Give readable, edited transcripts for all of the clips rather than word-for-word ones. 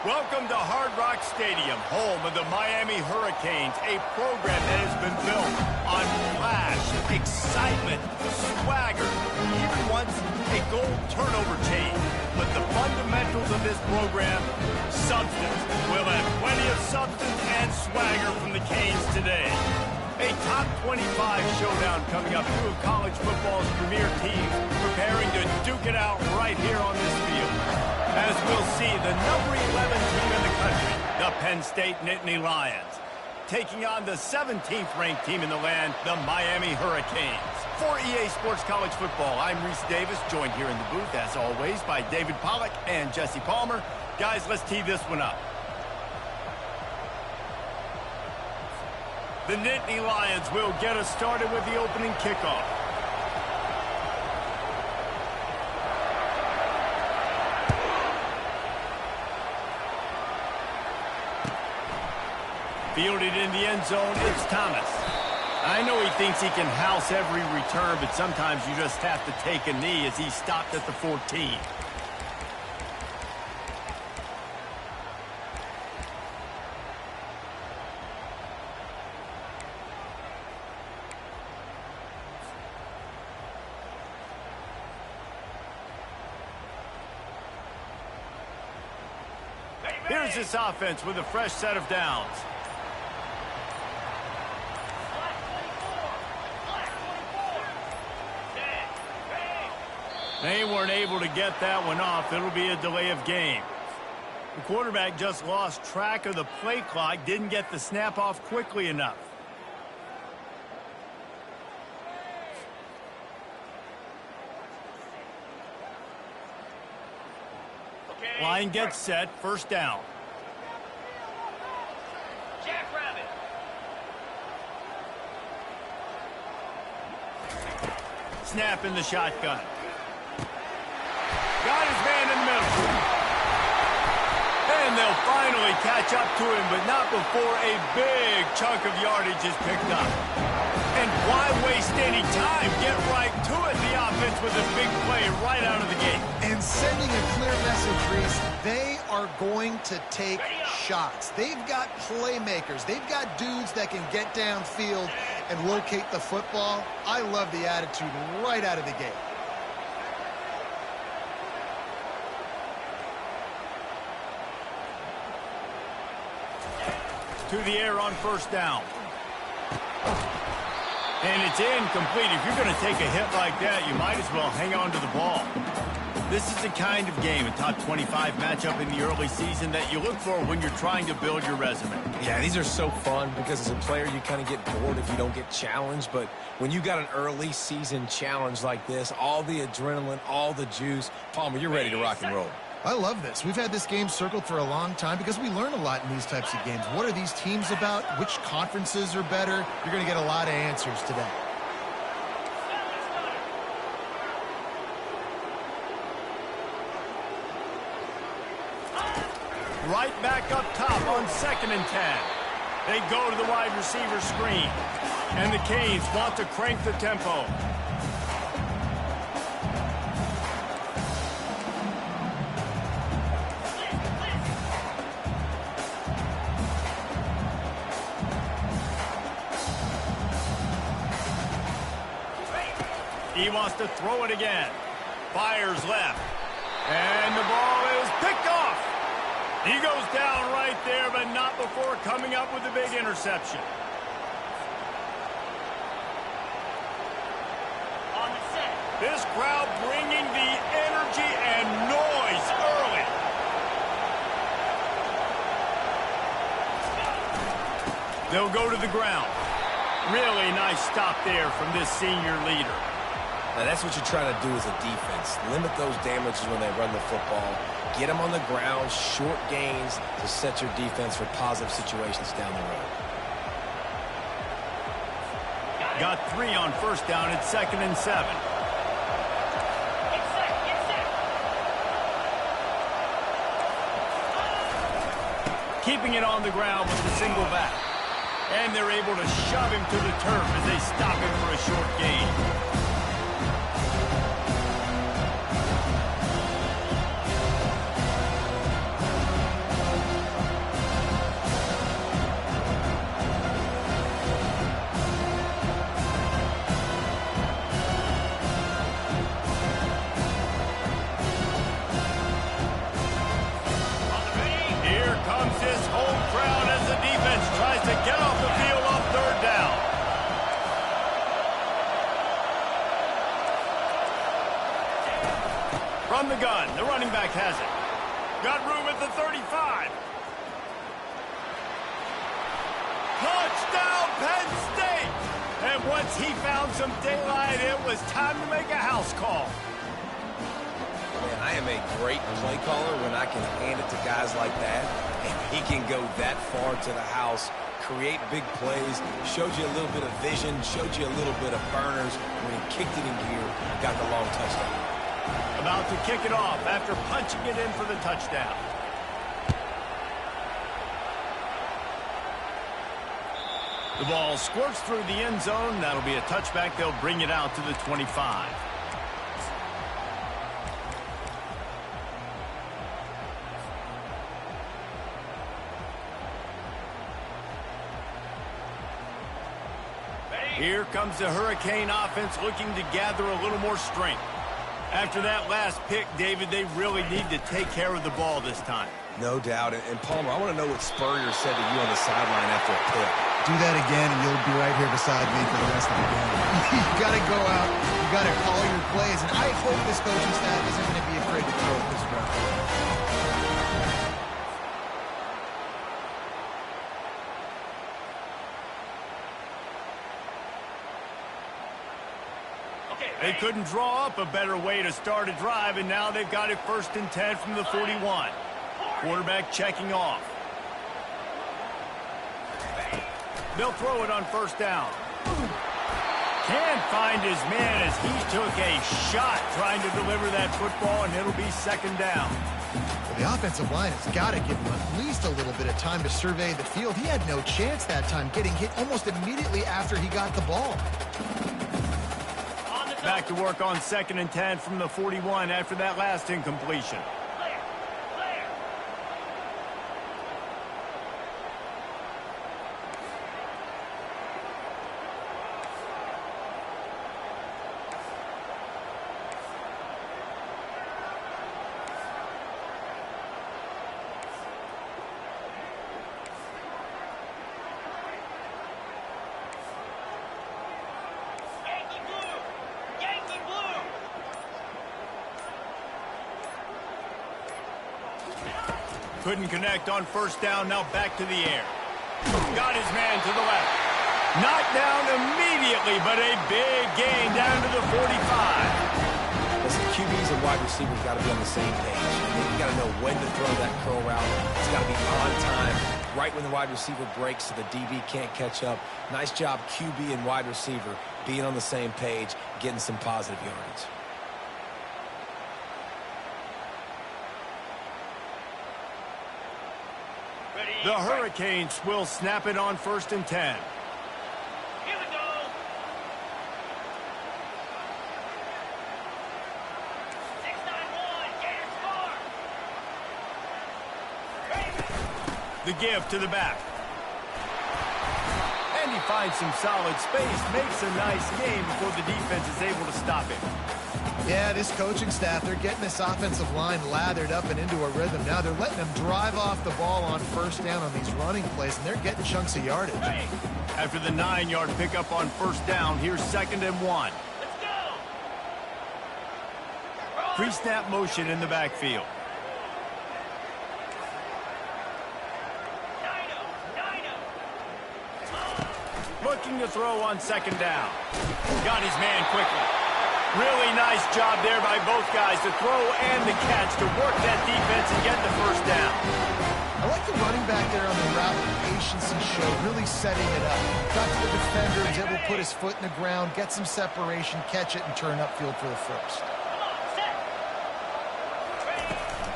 Welcome to Hard Rock Stadium, home of the Miami Hurricanes, a program that has been built on flash, excitement, swagger, even once a gold turnover chain. But the fundamentals of this program, substance. We'll have plenty of substance and swagger from the Canes today. A top 25 showdown coming up, two of college football's premier teams preparing to duke it out right here on this field. As we'll see, the number 11 team in the country, the Penn State Nittany Lions, taking on the 17th ranked team in the land, the Miami Hurricanes. For EA Sports College Football, I'm Reese Davis, joined here in the booth, as always, by David Pollack and Jesse Palmer. Guys, let's tee this one up. The Nittany Lions will get us started with the opening kickoff. Fielded in the end zone, it's Thomas. I know he thinks he can house every return, but sometimes you just have to take a knee as he stopped at the 14. Here's this offense with a fresh set of downs. They weren't able to get that one off. It'll be a delay of game. The quarterback just lost track of the play clock, didn't get the snap off quickly enough. Line gets set, first down. Jackrabbit. Snap in the shotgun. Got his man in the middle. And they'll finally catch up to him, but not before a big chunk of yardage is picked up. And why waste any time? Get right to it, the offense, with a big play right out of the gate. And sending a clear message, Reese, they are going to take shots. They've got playmakers. They've got dudes that can get downfield and locate the football. I love the attitude right out of the gate. To the air on first down. And it's incomplete. If you're going to take a hit like that, you might as well hang on to the ball. This is the kind of game, a top 25 matchup in the early season, that you look for when you're trying to build your resume. Yeah, these are so fun because as a player, you kind of get bored if you don't get challenged. But when you got an early season challenge like this, all the adrenaline, all the juice, Palmer, you're ready to rock and roll. I love this. We've had this game circled for a long time because we learn a lot in these types of games. What are these teams about? Which conferences are better? You're going to get a lot of answers today. Right back up top on 2nd and 10. They go to the wide receiver screen. And the Canes want to crank the tempo. He wants to throw it again. Fires left. And the ball is picked off. He goes down right there, but not before coming up with a big interception. On the set. This crowd bringing the energy and noise early. They'll go to the ground. Really nice stop there from this senior leader. Now, that's what you're trying to do as a defense. Limit those damages when they run the football. Get them on the ground, short gains to set your defense for positive situations down the road. Got 3 on first down at 2nd and 7. Get set. Keeping it on the ground with the single back. And they're able to shove him to the turf as they stop him for a short gain. From the gun, the running back has it. Got room at the 35. Touchdown, Penn State! And once he found some daylight, it was time to make a house call. Man, I am a great play caller when I can hand it to guys like that. And he can go that far to the house, create big plays, showed you a little bit of vision, showed you a little bit of burners when he kicked it in gear and got the long touchdown. About to kick it off after punching it in for the touchdown. The ball squirts through the end zone. That'll be a touchback. They'll bring it out to the 25. Here comes the Hurricane offense looking to gather a little more strength. After that last pick, David, they really need to take care of the ball this time. No doubt. And Palmer, I want to know what Spurrier said to you on the sideline after a pick. Do that again, and you'll be right here beside me for the rest of the game. You got to go out. You got to call your plays. And I hope this coaching staff isn't going to be afraid to throw it this round. They couldn't draw up a better way to start a drive, and now they've got it 1st and 10 from the 41. Quarterback checking off. They'll throw it on 1st down. Can't find his man as he took a shot trying to deliver that football, and it'll be 2nd down. Well, the offensive line has got to give him at least a little bit of time to survey the field. He had no chance that time, getting hit almost immediately after he got the ball. Back to work on 2nd and 10 from the 41 after that last incompletion. Couldn't connect on 1st down, now back to the air. Got his man to the left. Knocked down immediately, but a big gain down to the 45. Listen, QBs and wide receivers got to be on the same page. You got to know when to throw that curl route. It's got to be on time, right when the wide receiver breaks so the DB can't catch up. Nice job, QB and wide receiver, being on the same page, getting some positive yardage. The Hurricanes will snap it on 1st and 10. Here we go. The give to the back. And he finds some solid space, makes a nice game before the defense is able to stop him. Yeah, this coaching staff, they're getting this offensive line lathered up and into a rhythm. Now they're letting them drive off the ball on 1st down on these running plays, and they're getting chunks of yardage. After the 9-yard pickup on 1st down, here's 2nd and 1. Let's go. Pre-snap motion in the backfield. Looking to throw on 2nd down. Got his man quickly. Really nice job there by both guys to throw and the catch to work that defense and get the 1st down. I like the running back there on the route that patience and show, really setting it up. Got to the defender, was able to put his foot in the ground, get some separation, catch it, and turn upfield for the 1st.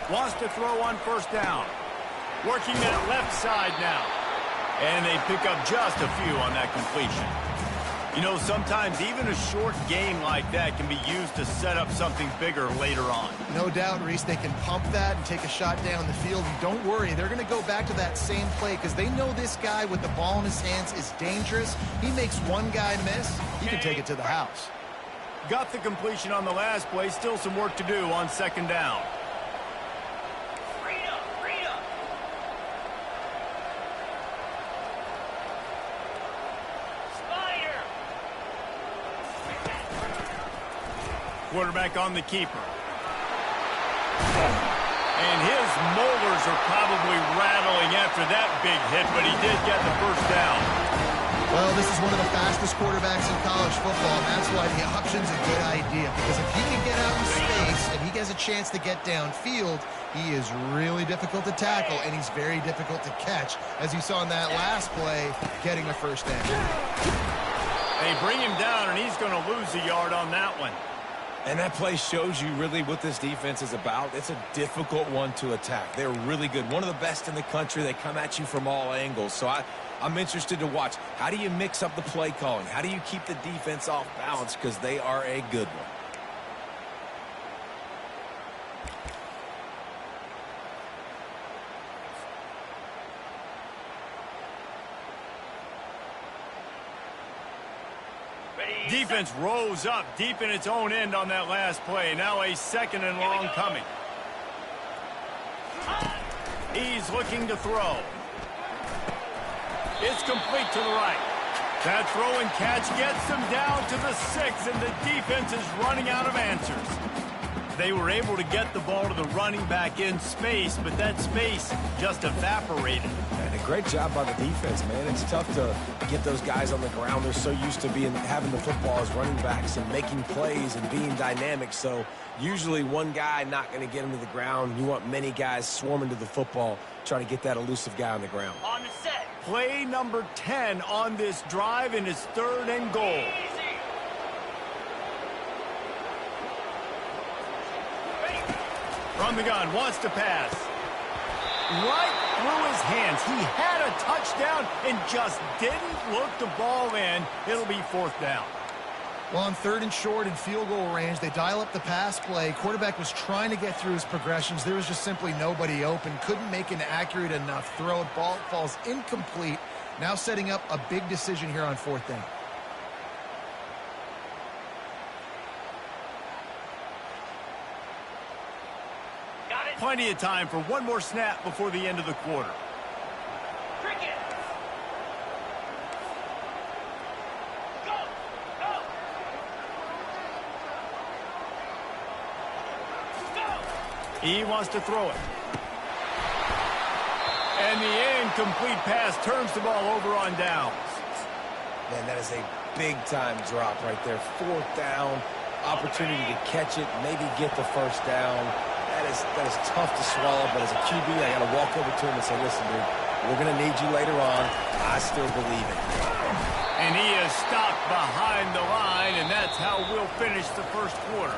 Wants to throw on 1st down. Working that left side now. And they pick up just a few on that completion. You know, sometimes even a short game like that can be used to set up something bigger later on. No doubt, Reese, they can pump that and take a shot down the field. And don't worry, they're going to go back to that same play because they know this guy with the ball in his hands is dangerous. He makes one guy miss, he can take it to the house. Got the completion on the last play, still some work to do on 2nd down. Quarterback on the keeper. And his molars are probably rattling after that big hit, but he did get the first down. Well, this is one of the fastest quarterbacks in college football, and that's why the option's a good idea. Because if he can get out in space and he has a chance to get downfield, he is really difficult to tackle, and he's very difficult to catch, as you saw in that last play, getting a first down. They bring him down, and he's going to lose a yard on that one. And that play shows you really what this defense is about. It's a difficult one to attack. They're really good. One of the best in the country. They come at you from all angles. So I'm interested to watch. How do you mix up the play calling? How do you keep the defense off balance? Because they are a good one. Defense rose up deep in its own end on that last play. Now a second and long coming. He's looking to throw. It's complete to the right. That throw and catch gets them down to the 6, and the defense is running out of answers. They were able to get the ball to the running back in space, but that space just evaporated. And a great job by the defense, man. It's tough to get those guys on the ground. They're so used to having the football as running backs and making plays and being dynamic. So usually one guy not going to get him to the ground. You want many guys swarming to the football, trying to get that elusive guy on the ground. On the set. Play number 10 on this drive, and it's 3rd and goal. From the gun, wants to pass. Right through his hands. He had a touchdown and just didn't look the ball in. It'll be 4th down. Well, on 3rd and short and field goal range, they dial up the pass play. Quarterback was trying to get through his progressions. There was just simply nobody open. Couldn't make an accurate enough throw. Ball falls incomplete. Now setting up a big decision here on 4th down. Plenty of time for one more snap before the end of the quarter. Cricket. Go. Go. Go. He wants to throw it. And the incomplete pass turns the ball over on downs. Man, that is a big-time drop right there. 4th down, opportunity to catch it, maybe get the first down. That is tough to swallow, but as a QB, I got to walk over to him and say, listen, dude, we're going to need you later on. I still believe it. And he is stopped behind the line, and that's how we'll finish the first quarter.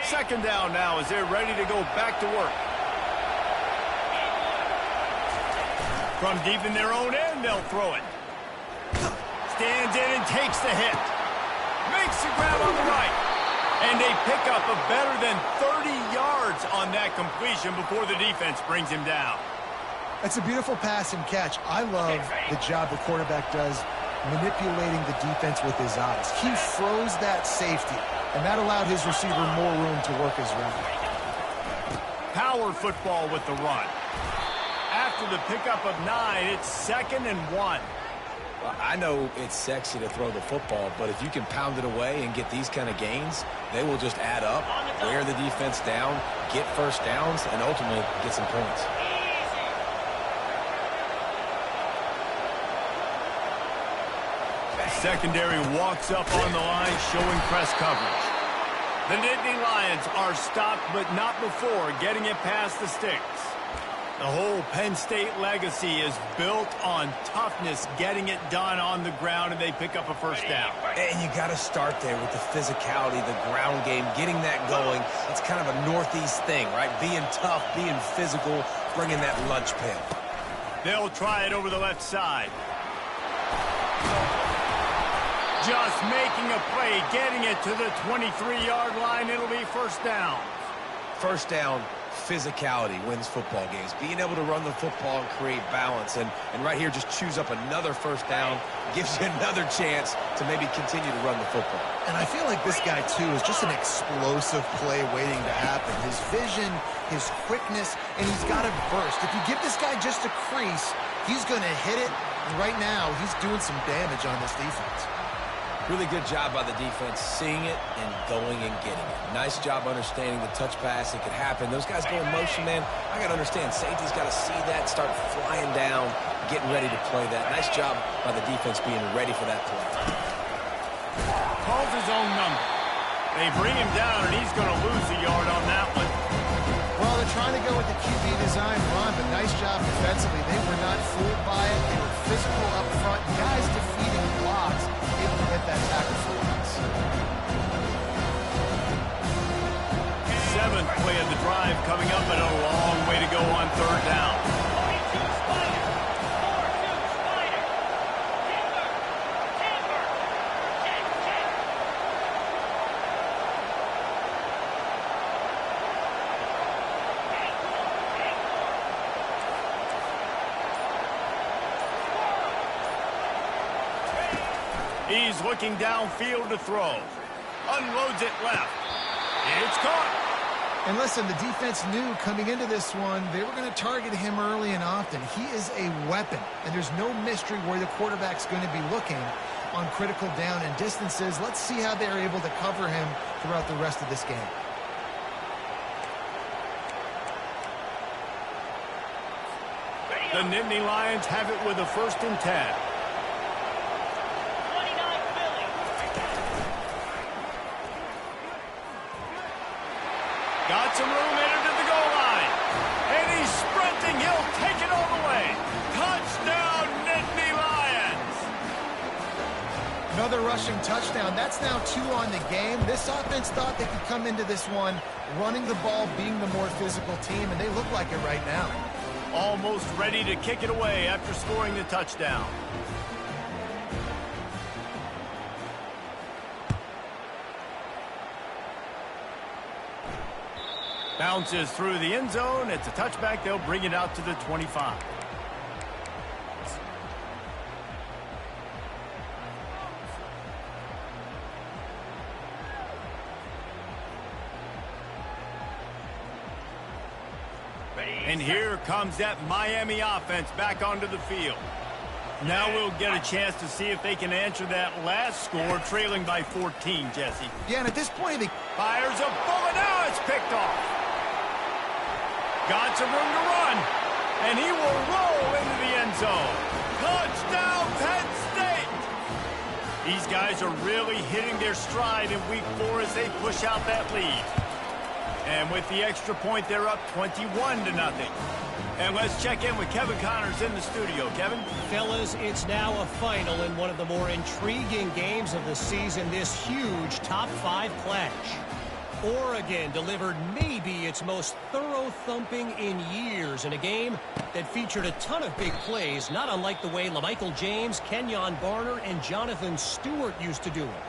Second down now as they're ready to go back to work. From deep in their own end, they'll throw it. Stands in and takes the hit. Makes the grab on the right. And they pick up a better than 30 yards on that completion before the defense brings him down. That's a beautiful pass and catch. I love the job the quarterback does manipulating the defense with his eyes. He froze that safety, and that allowed his receiver more room to work his route. Power football with the run. After the pickup of 9, it's 2nd and 1. Well, I know it's sexy to throw the football, but if you can pound it away and get these kind of gains, they will just add up, wear the defense down, get first downs, and ultimately get some points. Secondary walks up on the line, showing press coverage. The Nittany Lions are stopped, but not before getting it past the sticks. The whole Penn State legacy is built on toughness, getting it done on the ground, and they pick up a first down. And you got to start there with the physicality, the ground game, getting that going. It's kind of a Northeast thing, right? Being tough, being physical, bringing that lunch pail. They'll try it over the left side. Just making a play, getting it to the 23-yard line. It'll be first down. First down, physicality wins football games. Being able to run the football and create balance. And right here, just choose up another first down. Gives you another chance to maybe continue to run the football. And I feel like this guy, too, is just an explosive play waiting to happen. His vision, his quickness, and he's got a burst. If you give this guy just a crease, he's going to hit it. And right now, he's doing some damage on this defense. Really good job by the defense, seeing it and going and getting it. Nice job understanding the touch pass. It could happen. Those guys go in motion, man. I got to understand, safety's got to see that, start flying down, getting ready to play that. Nice job by the defense being ready for that play. Calls his own number. They bring him down, and he's going to lose a yard on that one. Well, they're trying to go with the QB design run, but nice job defensively. They were not fooled by it. They were physical up front. Guys defeating blocks, able to get that tackle for once. Seventh play of the drive coming up, and a long way to go on third down. 42 Spider. 4-2 Spider. Timber. Timber. Check. He's looking downfield to throw. Unloads it left. It's caught. And listen, the defense knew coming into this one, they were going to target him early and often. He is a weapon, and there's no mystery where the quarterback's going to be looking on critical down and distances. Let's see how they're able to cover him throughout the rest of this game. The Nittany Lions have it with a 1st and 10. 29 Philly. Got some room in to the goal line. And he's sprinting. He'll take it all the way. Touchdown, Nittany Lions. Another rushing touchdown. That's now 2 on the game. This offense thought they could come into this one running the ball, being the more physical team, and they look like it right now. Almost ready to kick it away after scoring the touchdown. Bounces through the end zone. It's a touchback. They'll bring it out to the 25. And here comes that Miami offense back onto the field. Now we'll get a chance to see if they can answer that last score, trailing by 14, Jesse. Yeah, and at this point, they Fires a bullet. Now it's picked off. Got some room to run. And he will roll into the end zone. Touchdown, Penn State. These guys are really hitting their stride in week 4 as they push out that lead. And with the extra point, they're up 21-0. And let's check in with Kevin Connors in the studio. Kevin? Fellas, it's now a final in one of the more intriguing games of the season, this huge top 5 clash. Oregon delivered maybe its most thorough thumping in years in a game that featured a ton of big plays, not unlike the way LaMichael James, Kenyon Barner, and Jonathan Stewart used to do it.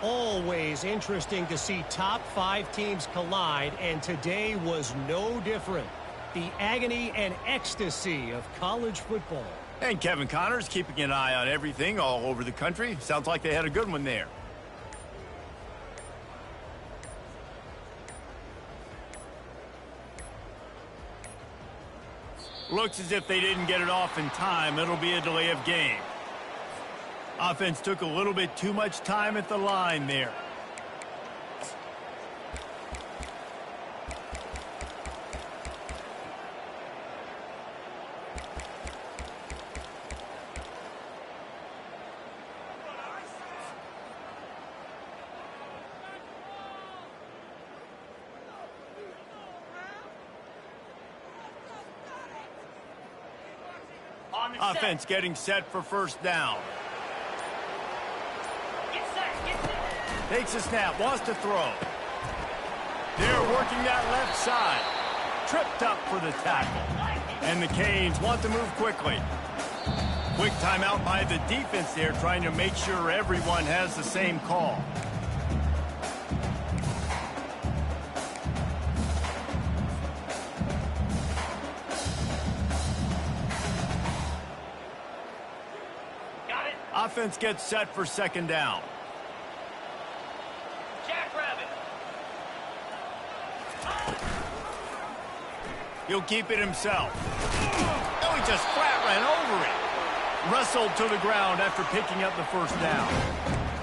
Always interesting to see top 5 teams collide, and today was no different. The agony and ecstasy of college football. And Kevin Connors keeping an eye on everything all over the country. Sounds like they had a good one there. Looks as if they didn't get it off in time. It'll be a delay of game. Offense took a little bit too much time at the line there. Offense getting set for first down. Get set. Takes a snap, wants to throw. They're working that left side. Tripped up for the tackle. And the Canes want to move quickly. Quick timeout by the defense there, trying to make sure everyone has the same call. Offense gets set for second down. Jackrabbit. He'll keep it himself. Oh, he just flat ran over it. Wrestled to the ground after picking up the first down.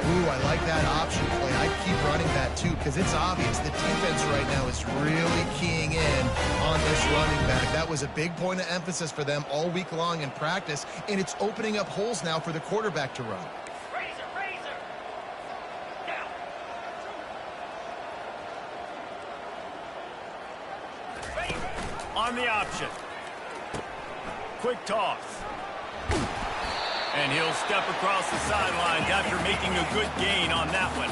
Ooh, I like that option play. I keep running that too because it's obvious the defense right now is really keying in on this running back. That was a big point of emphasis for them all week long in practice, and it's opening up holes now for the quarterback to run. Razor, razor. Down. On the option. Quick toss. And he'll step across the sidelines after making a good gain on that one.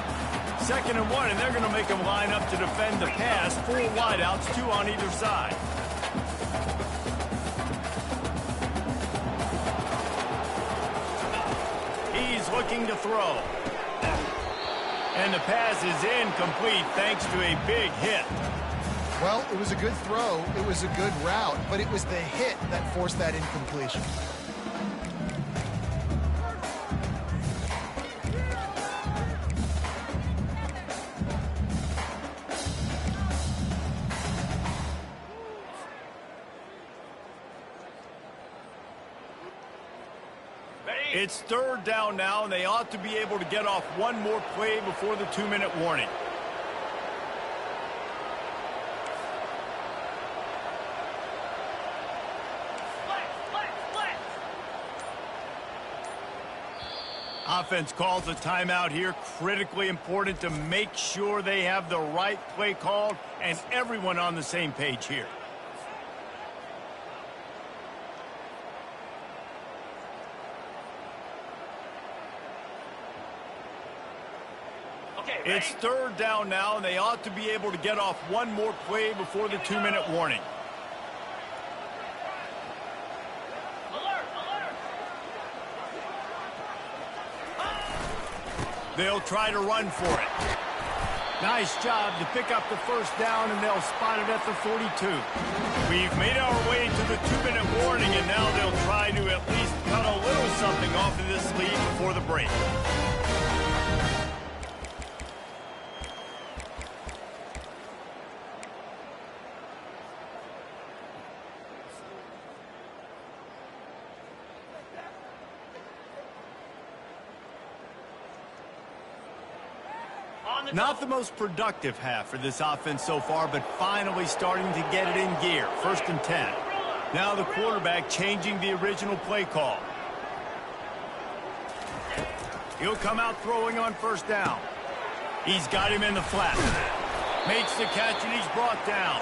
2nd and 1, and they're going to make him line up to defend the pass. 4 wideouts, 2 on either side. He's looking to throw. And the pass is incomplete thanks to a big hit. Well, it was a good throw. It was a good route, but it was the hit that forced that incompletion. It's 3rd down now, and they ought to be able to get off one more play before the 2-minute warning. Offense calls a timeout here. Critically important to make sure they have the right play called and everyone on the same page here. Okay, It's 3rd down now, and they ought to be able to get off one more play before the 2-minute warning. alert, alert. They'll try to run for it. Nice job to pick up the first down, and they'll spot it at the 42. We've made our way to the 2-minute warning, and now they'll try to at least cut a little something off of this lead before the break. Not the most productive half for this offense so far, but finally starting to get it in gear. 1st and 10. Now the quarterback changing the original play call. He'll come out throwing on 1st down. He's got him in the flat. Makes the catch, and he's brought down.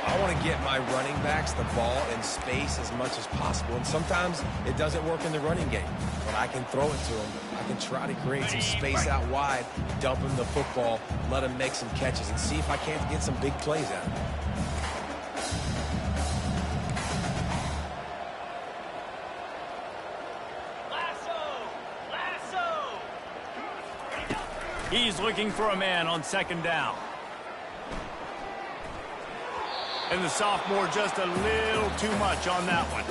I want to get my running backs the ball in space as much as possible, and sometimes it doesn't work in the running game, but I can throw it to them. I can try to create some space out wide, dump him the football, let him make some catches, and see if I can't get some big plays out of him. Lasso! He's looking for a man on 2nd down. And the sophomore just a little too much on that one.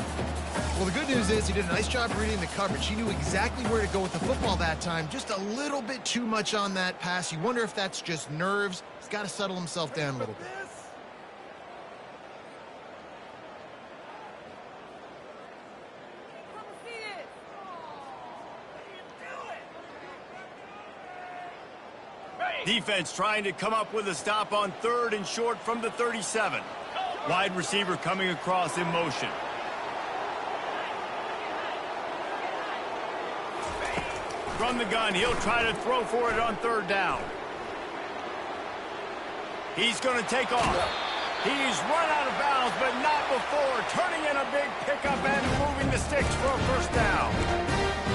Well, the good news is he did a nice job reading the coverage. He knew exactly where to go with the football that time. Just a little bit too much on that pass. You wonder if that's just nerves. He's got to settle himself down a little bit. Defense trying to come up with a stop on 3rd and short from the 37. Wide receiver coming across in motion. From the gun, he'll try to throw for it on 3rd down. He's going to take off. He's run out of bounds, but not before turning in a big pickup and moving the sticks for a 1st down.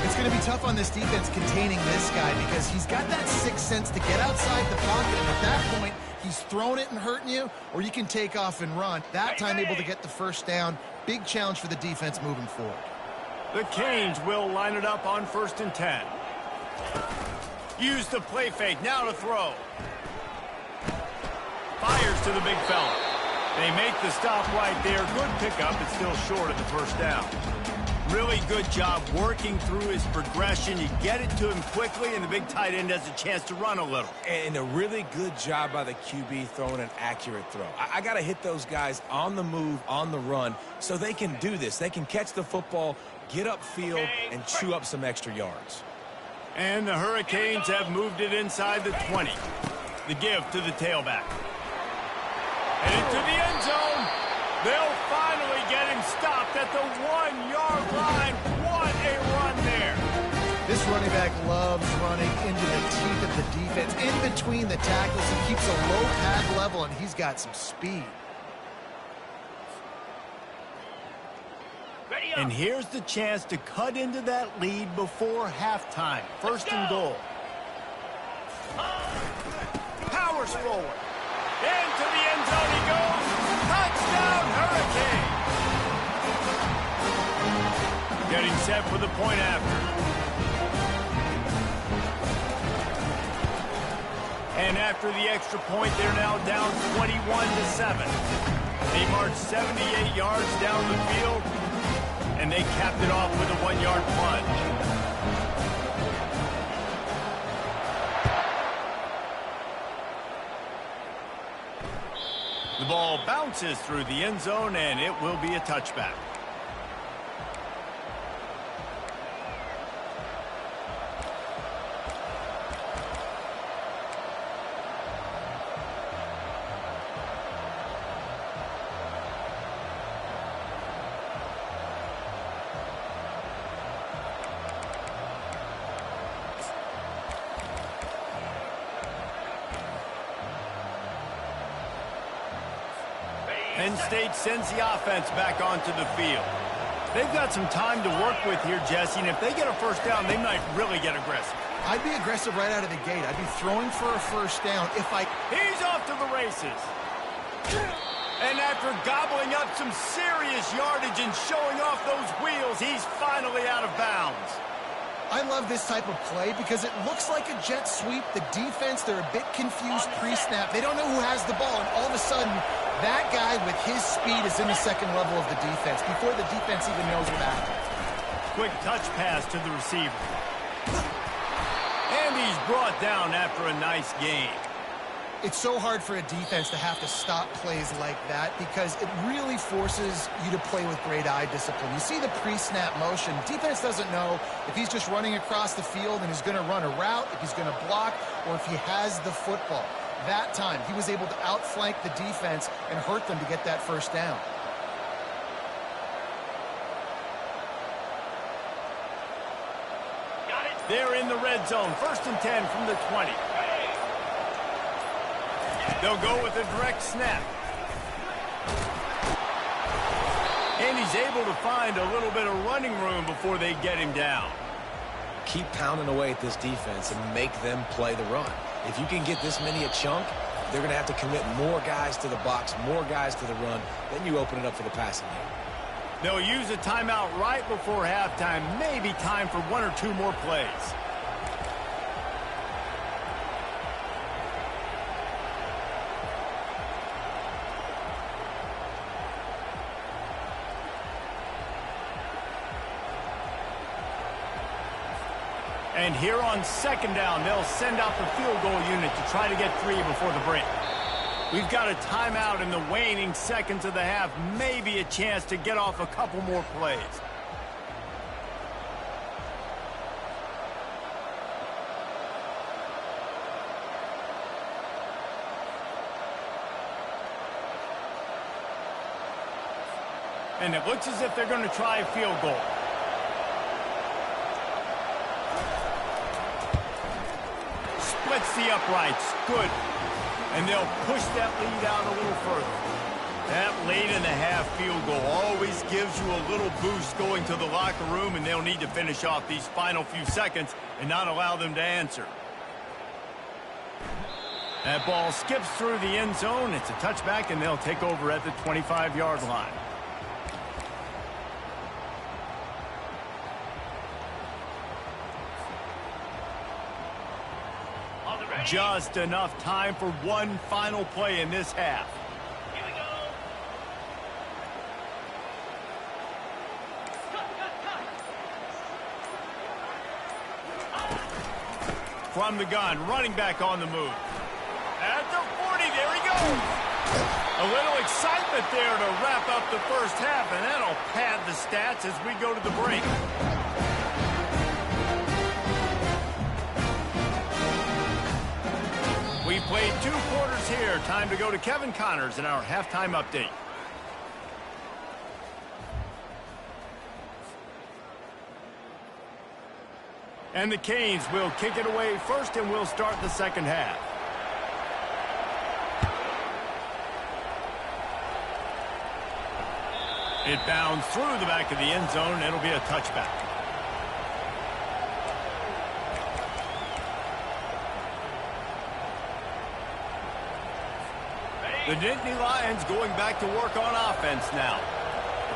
It's going to be tough on this defense containing this guy because he's got that sixth sense to get outside the pocket, and at that point, he's throwing it and hurting you, or you can take off and run. That time able to get the 1st down. Big challenge for the defense moving forward. The Canes will line it up on 1st and 10. Use the play fake, now to throw. Fires to the big fella. They make the stop right there. Good pickup, but still short of the 1st down. really good job working through his progression. You get it to him quickly, and the big tight end has a chance to run a little. And a really good job by the QB throwing an accurate throw. I got to hit those guys on the move, on the run, so they can do this. They can catch the football, get upfield, and chew up some extra yards. And the Hurricanes have moved it inside the 20. The give to the tailback. And into the end zone. They'll finally get him stopped at the 1-yard line. What a run there. This running back loves running into the teeth of the defense. In between the tackles, he keeps a low pad level, and he's got some speed. And here's the chance to cut into that lead before halftime. First and goal. Powers forward. Into the end zone he goes. Touchdown, Hurricane. Getting set for the point after. And after the extra point, they're now down 21-7. They marched 78 yards down the field, and they capped it off with a 1-yard plunge. The ball bounces through the end zone, and it will be a touchback. Penn State sends the offense back onto the field. They've got some time to work with here, Jesse, and if they get a first down, they might really get aggressive. I'd be aggressive right out of the gate. I'd be throwing for a first down if I... He's off to the races. And after gobbling up some serious yardage and showing off those wheels, he's finally out of bounds. I love this type of play because it looks like a jet sweep. The defense, they're a bit confused pre-snap. They don't know who has the ball, and all of a sudden, that guy with his speed is in the second level of the defense before the defense even knows what happened. Quick touch pass to the receiver. And he's brought down after a nice gain. It's so hard for a defense to have to stop plays like that because it really forces you to play with great eye discipline. You see the pre-snap motion. Defense doesn't know if he's just running across the field and he's going to run a route, if he's going to block, or if he has the football. That time, he was able to outflank the defense and hurt them to get that first down. They're in the red zone. First and 10 from the 20. They'll go with a direct snap. And he's able to find a little bit of running room before they get him down. Keep pounding away at this defense and make them play the run. If you can get this many a chunk, they're going to have to commit more guys to the box, more guys to the run. Then you open it up for the passing game. They'll use a timeout right before halftime. Maybe time for one or two more plays. And here on second down, they'll send out the field goal unit to try to get 3 before the break. We've got a timeout in the waning seconds of the half. Maybe a chance to get off a couple more plays. And it looks as if they're going to try a field goal. Splits the uprights. Good. And they'll push that lead out a little further. That late-in-the-half field goal always gives you a little boost going to the locker room, and they'll need to finish off these final few seconds and not allow them to answer. That ball skips through the end zone. It's a touchback, and they'll take over at the 25-yard line. Just enough time for one final play in this half. Here we go. Cut, cut, cut. from the gun, running back on the move. At the 40, there he goes. A little excitement there to wrap up the first half, and that'll pad the stats as we go to the break. We played 2 quarters here. Time to go to Kevin Connors in our halftime update. And the Canes will kick it away first, and we'll start the second half. It bounds through the back of the end zone. It'll be a touchback. The Nittany Lions going back to work on offense now.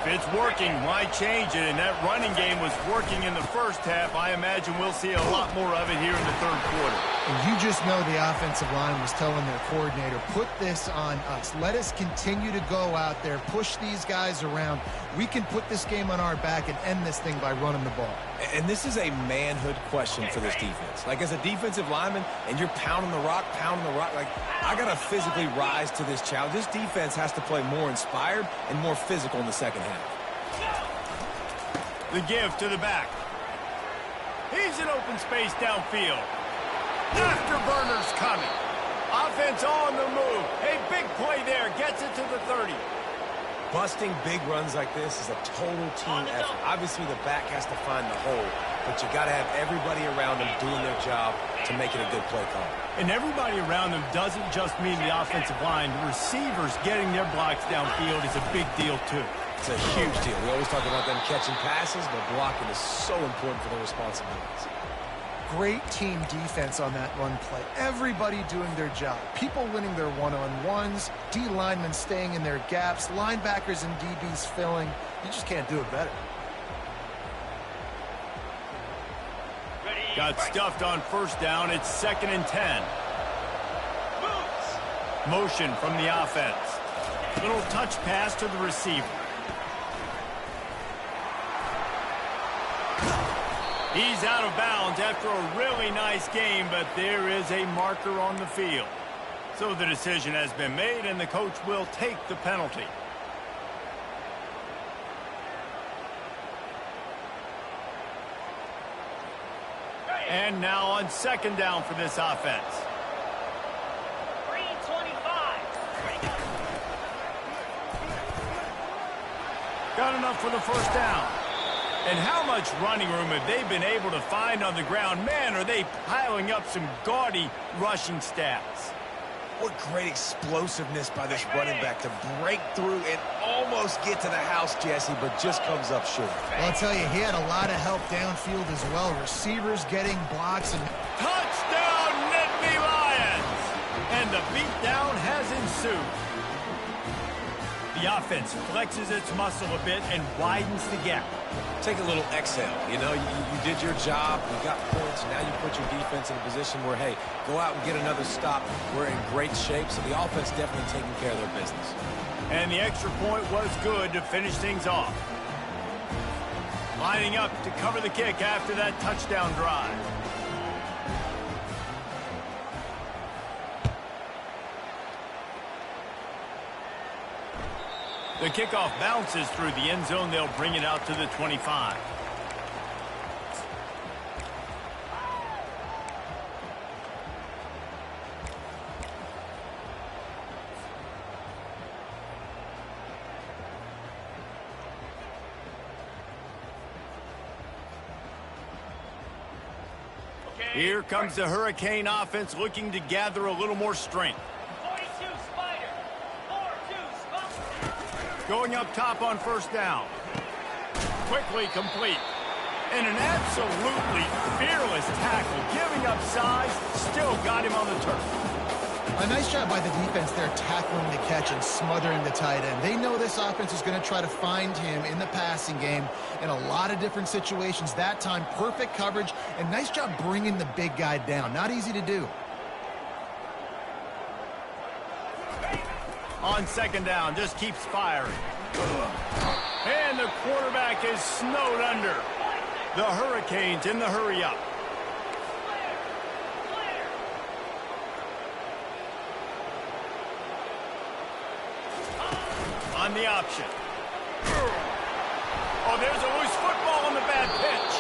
If it's working, why change it? And that running game was working in the first half. I imagine we'll see a lot more of it here in the third quarter. And you just know the offensive line was telling their coordinator, put this on us. Let us continue to go out there, push these guys around. We can put this game on our back and end this thing by running the ball. And this is a manhood question for this defense. Like, as a defensive lineman, and you're pounding the rock, like, I got to physically rise to this challenge. This defense has to play more inspired and more physical in the second half. The give to the back. He's in open space downfield. Afterburner's coming. Offense on the move. A big play there. Gets it to the 30. Busting big runs like this is a total team effort. Obviously, the back has to find the hole, but you got to have everybody around them doing their job to make it a good play call. And everybody around them doesn't just mean the offensive line. The receivers getting their blocks downfield is a big deal, too. It's a huge deal. We always talk about them catching passes, but blocking is so important for their responsibilities. Great team defense on that run play. Everybody doing their job. People winning their one-on-ones, D linemen staying in their gaps, linebackers and DBs filling. You just can't do it better. Got stuffed on first down. It's 2nd and 10. Motion from the offense. Little touch pass to the receiver. He's out of bounds after a really nice game, but there is a marker on the field. So the decision has been made, and the coach will take the penalty. And now on 2nd down for this offense. 3:25. Got enough for the first down. And how much running room have they been able to find on the ground? Man, are they piling up some gaudy rushing stats. What great explosiveness by this running back to break through and almost get to the house, Jesse, but just comes up short. Well, I'll tell you, he had a lot of help downfield as well. Receivers getting blocks. And Touchdown, Nittany Lions! And the beatdown has ensued. The offense flexes its muscle a bit and widens the gap. Take a little exhale. You know, you did your job. You got points. Now you put your defense in a position where, hey, go out and get another stop. We're in great shape, so the offense definitely taking care of their business. And the extra point was good to finish things off. Lining up to cover the kick after that touchdown drive. The kickoff bounces through the end zone. They'll bring it out to the 25. Here comes the Hurricane offense looking to gather a little more strength. 42 Spider. 4-2 Spider. Going up top on first down. Quickly complete. And an absolutely fearless tackle. Giving up size, still got him on the turf. a nice job by the defense there tackling the catch and smothering the tight end. They know this offense is going to try to find him in the passing game in a lot of different situations. That time, perfect coverage, and nice job bringing the big guy down. Not easy to do. On second down, just keeps firing. And the quarterback is snowed under. The Hurricanes in the hurry-up. the option. Oh, there's a loose football on the bad pitch.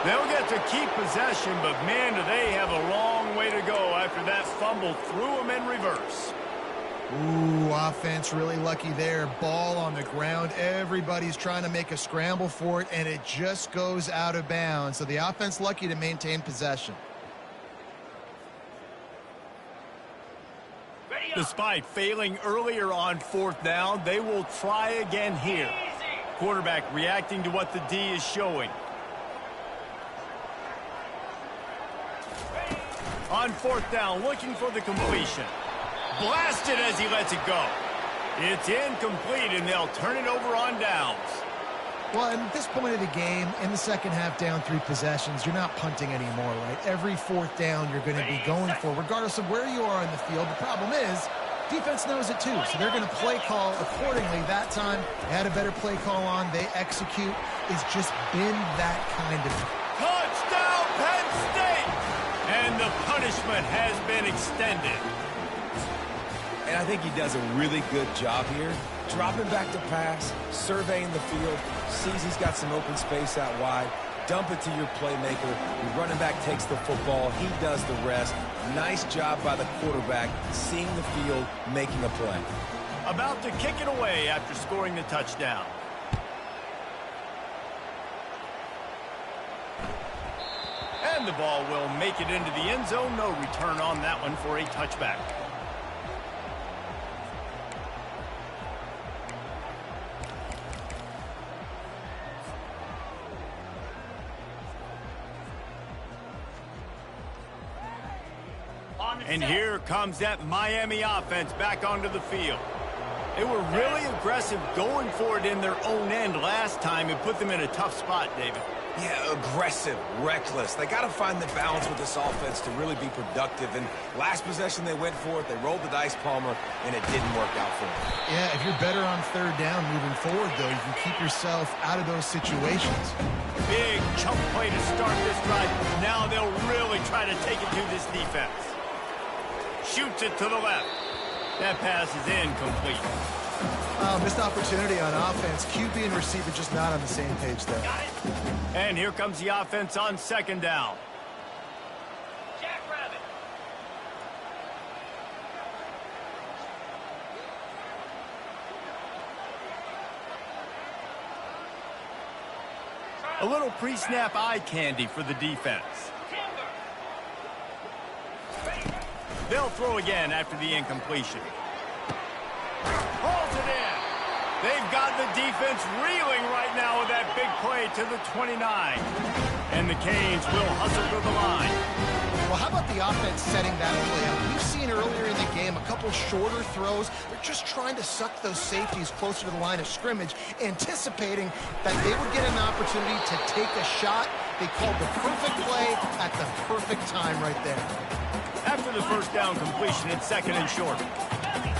They'll get to keep possession, but man, do they have a long way to go after that fumble threw them in reverse. Ooh, offense really lucky there. Ball on the ground. Everybody's trying to make a scramble for it, and it just goes out of bounds. So the offense lucky to maintain possession. Despite failing earlier on fourth down, they will try again here. Quarterback reacting to what the D is showing. On fourth down, looking for the completion. Blasted as he lets it go. It's incomplete, and they'll turn it over on downs. Well, at this point of the game, in the second half, down 3 possessions, you're not punting anymore, right? Every fourth down you're going to be going for, regardless of where you are in the field. The problem is, defense knows it too, so they're going to play call accordingly. That time, they had a better play call on. They execute. It's just been that kind of... Touchdown, Penn State! And the punishment has been extended. And I think he does a really good job here. Dropping back to pass, surveying the field, sees he's got some open space out wide, dump it to your playmaker. The running back takes the football. He does the rest. Nice job by the quarterback, seeing the field, making a play. About to kick it away after scoring the touchdown. And the ball will make it into the end zone. No return on that one for a touchback. And here comes that Miami offense back onto the field. They were really aggressive going for it in their own end last time. It put them in a tough spot, David. Yeah, aggressive, reckless. They got to find the balance with this offense to really be productive. And last possession they went for it. They rolled the dice, Palmer, and it didn't work out for them. Yeah, if you're better on third down moving forward, though, you can keep yourself out of those situations. Big chunk play to start this drive. Now they'll really try to take it to this defense. Shoots it to the left. That pass is incomplete. Missed opportunity on offense. QB and receiver just not on the same page there. And here comes the offense on second down. Jackrabbit. A little pre-snap eye candy for the defense. They'll throw again after the incompletion. Holds it in. They've got the defense reeling right now with that big play to the 29. And the Canes will hustle to the line. Well, how about the offense setting that play up? We've seen earlier in the game a couple shorter throws. They're just trying to suck those safeties closer to the line of scrimmage, anticipating that they would get an opportunity to take a shot. They called the perfect play at the perfect time right there. After the first down completion, it's second and short.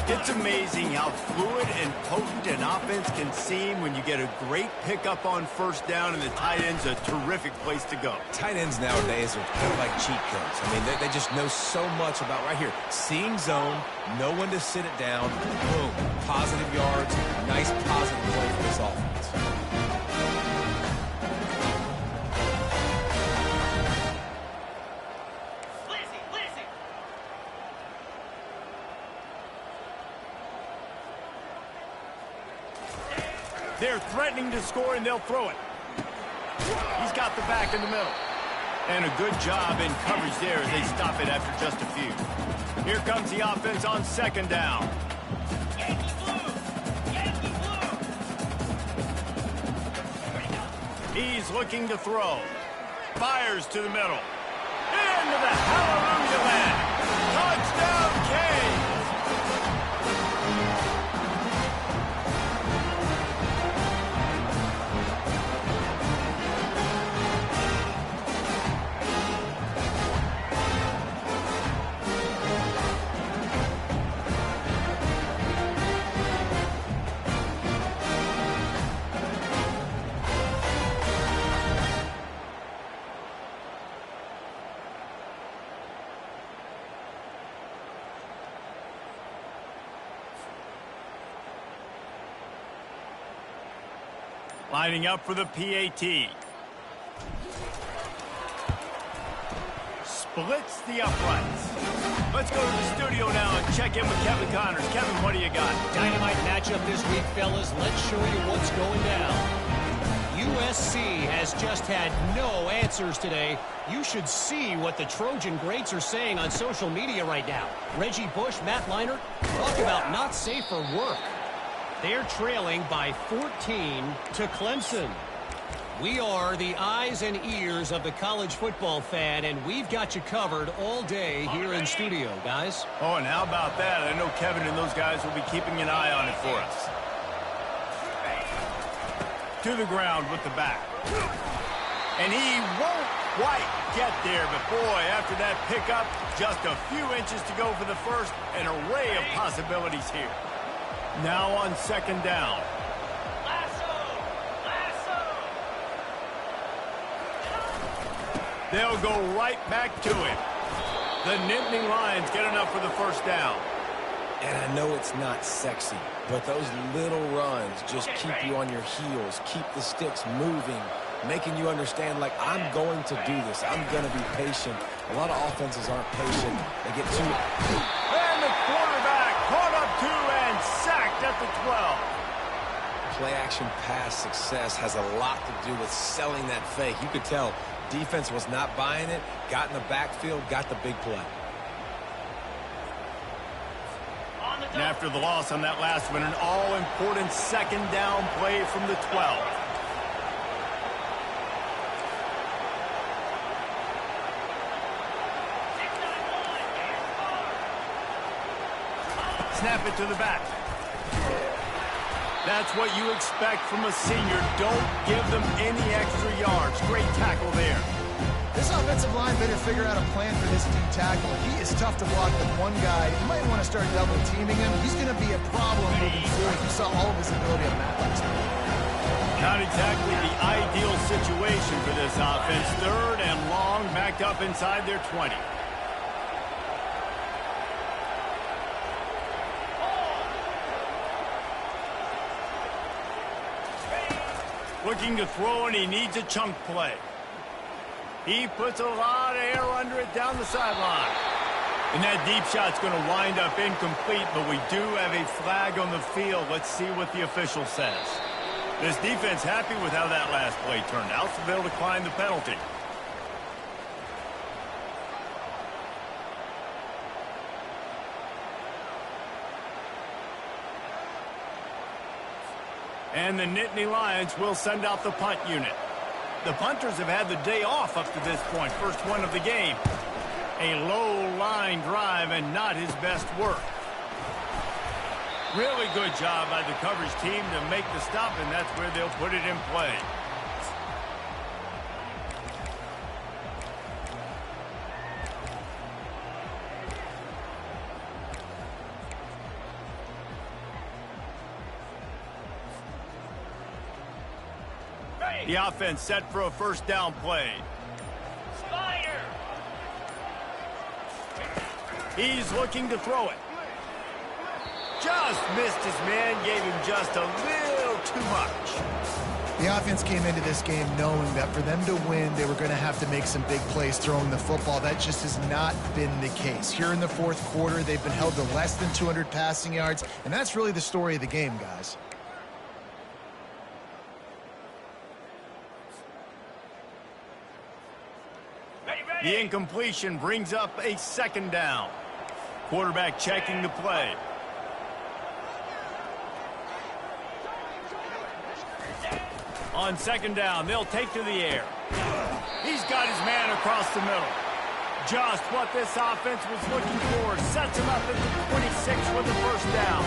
It's amazing how fluid and potent an offense can seem when you get a great pickup on first down, and the tight end's a terrific place to go. Tight ends nowadays are kind of like cheat codes. I mean, they just know so much about right here. Seeing zone, know when to sit it down, boom, positive yards, nice positive play for this offense. They're threatening to score, and they'll throw it. He's got the back in the middle. And a good job in coverage there as they stop it after just a few. Here comes the offense on second down. Yankee blue! Yankee blue! He's looking to throw. Fires to the middle. Into the hallelujah land. Touchdown, Canes! Lining up for the PAT. Splits the uprights. Let's go to the studio now and check in with Kevin Connors. Kevin, what do you got? Dynamite matchup this week, fellas. Let's show you what's going down. USC has just had no answers today. You should see what the Trojan greats are saying on social media right now. Reggie Bush, Matt Leinart, talk about not safe for work. They're trailing by 14 to Clemson. We are the eyes and ears of the college football fan, and we've got you covered all day here in studio, guys. Oh, and how about that? I know Kevin and those guys will be keeping an eye on it for us. To the ground with the back. And he won't quite get there, but boy, after that pickup, just a few inches to go for the first. An array of possibilities here. Now on second down. They'll go right back to it. The Nittany Lions get enough for the first down. And I know it's not sexy, but those little runs just keep you on your heels, keep the sticks moving, making you understand, like, I'm going to do this. I'm going to be patient. A lot of offenses aren't patient. They get too... And the quarterback caught up to and sacked at the 12. Play-action pass success has a lot to do with selling that fake. You could tell defense was not buying it, got in the backfield, got the big play. And after the loss on that last one, an all-important second down play from the 12. Snap it to the back. That's what you expect from a senior. Don't give them any extra yards. Great tackle there. This offensive line better figure out a plan for this D tackle. He is tough to block with one guy. You might want to start double teaming him. He's going to be a problem moving forward. You saw all of his ability on that last night. Not exactly the ideal situation for this offense. Third and long, backed up inside their 20. Looking to throw, and he needs a chunk play. He puts a lot of air under it down the sideline. And that deep shot's going to wind up incomplete, but we do have a flag on the field. Let's see what the official says. This defense happy with how that last play turned out, so they'll decline the penalty. And the Nittany Lions will send out the punt unit. The punters have had the day off up to this point. First one of the game. A low line drive and not his best work. Really good job by the coverage team to make the stop, and that's where they'll put it in play. The offense set for a first down play. Spider. He's looking to throw it. Just missed his man, gave him just a little too much. The offense came into this game knowing that for them to win, they were going to have to make some big plays throwing the football. That just has not been the case. Here in the fourth quarter, they've been held to less than 200 passing yards, and that's really the story of the game, guys. The incompletion brings up a second down. Quarterback checking the play. On second down, they'll take to the air. He's got his man across the middle. Just what this offense was looking for. Sets him up at the 26 with the first down.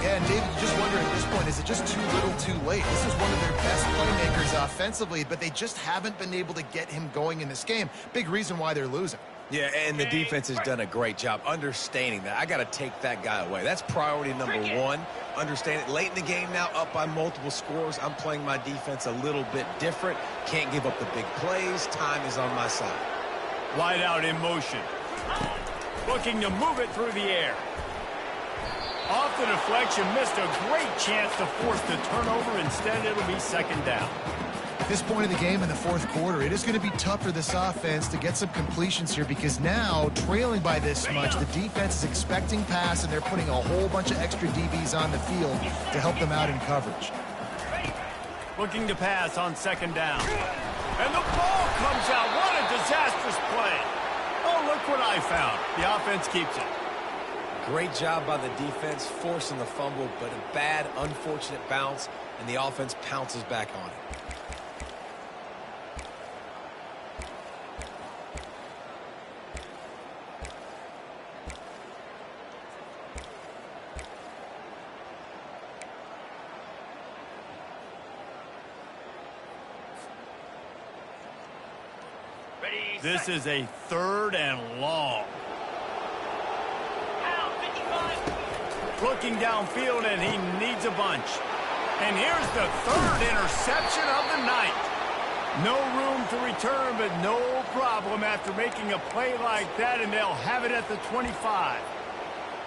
Yeah, and David, you just wonder at this point, is it just too little too late? This is one of their best playmakers offensively, but they just haven't been able to get him going in this game. Big reason why they're losing. Yeah, and the defense has done a great job understanding that. I got to take that guy away. That's priority number one. Understand it. Late in the game now, up by multiple scores. I'm playing my defense a little bit different. Can't give up the big plays. Time is on my side. Wide out in motion. Looking to move it through the air. Off the deflection, missed a great chance to force the turnover. Instead, it'll be second down. At this point of the game in the fourth quarter, it is going to be tough for this offense to get some completions here because now, trailing by this much, the defense is expecting pass, and they're putting a whole bunch of extra DBs on the field to help them out in coverage. Looking to pass on second down. And the ball comes out. What a disastrous play. Oh, look what I found. The offense keeps it. Great job by the defense forcing the fumble, but a bad, unfortunate bounce, and the offense pounces back on it. This is a third and long. Looking downfield, and he needs a bunch. And here's the third interception of the night. No room to return, but no problem after making a play like that, and they'll have it at the 25.